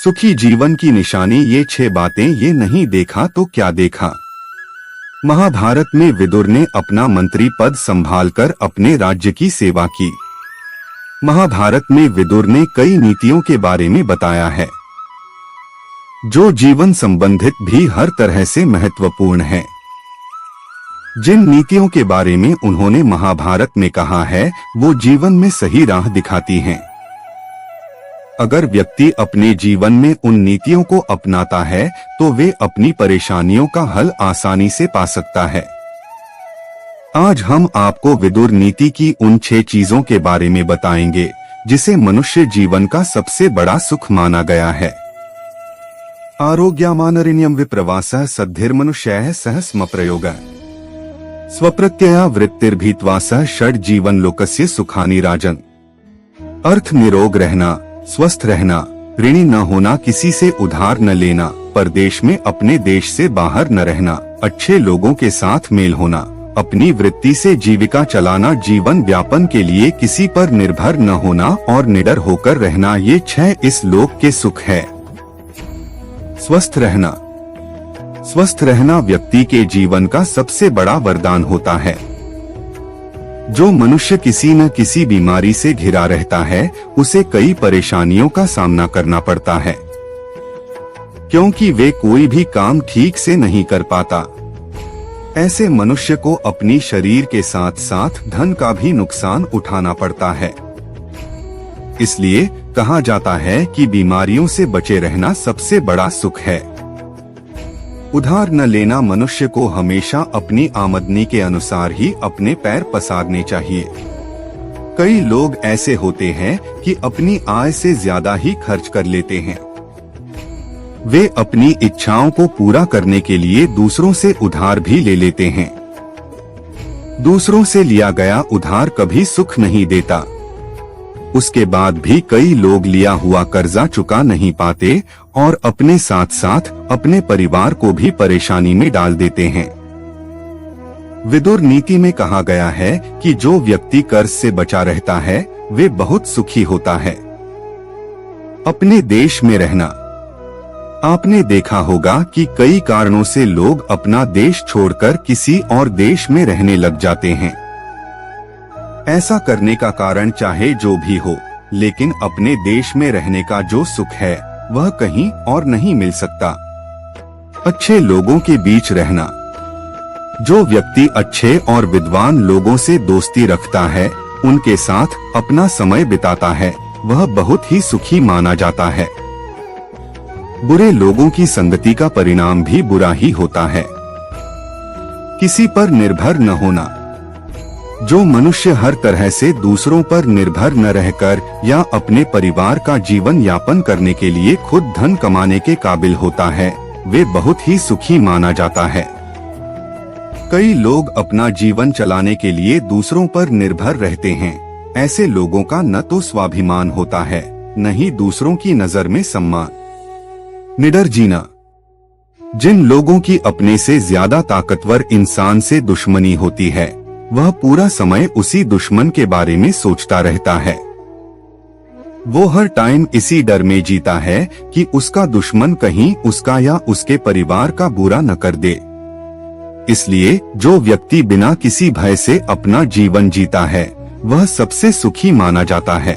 सुखी जीवन की निशानी ये 6 बातें, ये नहीं देखा तो क्या देखा। महाभारत में विदुर ने अपना मंत्री पद संभालकर अपने राज्य की सेवा की। महाभारत में विदुर ने कई नीतियों के बारे में बताया है, जो जीवन संबंधित भी हर तरह से महत्वपूर्ण है। जिन नीतियों के बारे में उन्होंने महाभारत में कहा है, वो जीवन में सही राह दिखाती हैं। अगर व्यक्ति अपने जीवन में उन नीतियों को अपनाता है तो वे अपनी परेशानियों का हल आसानी से पा सकता है। आज हम आपको विदुर नीति की उन 6 चीजों के बारे में बताएंगे जिसे मनुष्य जीवन का सबसे बड़ा सुख माना गया है। आरोग्यमानरिण्यम विप्रवासः सद्धिर्मनुष्यः सह स्मप्रयोगः स्वप्रत्यया वृत्तिर्भीत्वासः षड् जीवन लोकस्य सुखानि राजन। अर्थ निरोग रहना, स्वस्थ रहना, ऋणी न होना, किसी से उधार न लेना, परदेश में अपने देश से बाहर न रहना, अच्छे लोगों के साथ मेल होना, अपनी वृत्ति से जीविका चलाना, जीवन व्यापन के लिए किसी पर निर्भर न होना और निडर होकर रहना, ये 6 इस लोक के सुख है। स्वस्थ रहना। स्वस्थ रहना व्यक्ति के जीवन का सबसे बड़ा वरदान होता है। जो मनुष्य किसी न किसी बीमारी से घिरा रहता है, उसे कई परेशानियों का सामना करना पड़ता है, क्योंकि वे कोई भी काम ठीक से नहीं कर पाता। ऐसे मनुष्य को अपनी शरीर के साथ साथ धन का भी नुकसान उठाना पड़ता है। इसलिए कहा जाता है कि बीमारियों से बचे रहना सबसे बड़ा सुख है। उधार न लेना। मनुष्य को हमेशा अपनी आमदनी के अनुसार ही अपने पैर पसारने चाहिए। कई लोग ऐसे होते हैं कि अपनी आय से ज्यादा ही खर्च कर लेते हैं। वे अपनी इच्छाओं को पूरा करने के लिए दूसरों से उधार भी ले लेते हैं। दूसरों से लिया गया उधार कभी सुख नहीं देता। उसके बाद भी कई लोग लिया हुआ कर्जा चुका नहीं पाते और अपने साथ साथ अपने परिवार को भी परेशानी में डाल देते हैं। विदुर नीति में कहा गया है कि जो व्यक्ति कर्ज से बचा रहता है, वे बहुत सुखी होता है। अपने देश में रहना। आपने देखा होगा कि कई कारणों से लोग अपना देश छोड़कर किसी और देश में रहने लग जाते हैं। ऐसा करने का कारण चाहे जो भी हो, लेकिन अपने देश में रहने का जो सुख है वह कहीं और नहीं मिल सकता। अच्छे लोगों के बीच रहना। जो व्यक्ति अच्छे और विद्वान लोगों से दोस्ती रखता है, उनके साथ अपना समय बिताता है, वह बहुत ही सुखी माना जाता है। बुरे लोगों की संगति का परिणाम भी बुरा ही होता है। किसी पर निर्भर न होना। जो मनुष्य हर तरह से दूसरों पर निर्भर न रहकर या अपने परिवार का जीवन यापन करने के लिए खुद धन कमाने के काबिल होता है, वे बहुत ही सुखी माना जाता है। कई लोग अपना जीवन चलाने के लिए दूसरों पर निर्भर रहते हैं। ऐसे लोगों का न तो स्वाभिमान होता है, न ही दूसरों की नजर में सम्मान। निडर जीना। जिन लोगों की अपने से ज्यादा ताकतवर इंसान से दुश्मनी होती है, वह पूरा समय उसी दुश्मन के बारे में सोचता रहता है। वो हर टाइम इसी डर में जीता है कि उसका दुश्मन कहीं उसका या उसके परिवार का बुरा न कर दे। इसलिए जो व्यक्ति बिना किसी भय से अपना जीवन जीता है, वह सबसे सुखी माना जाता है।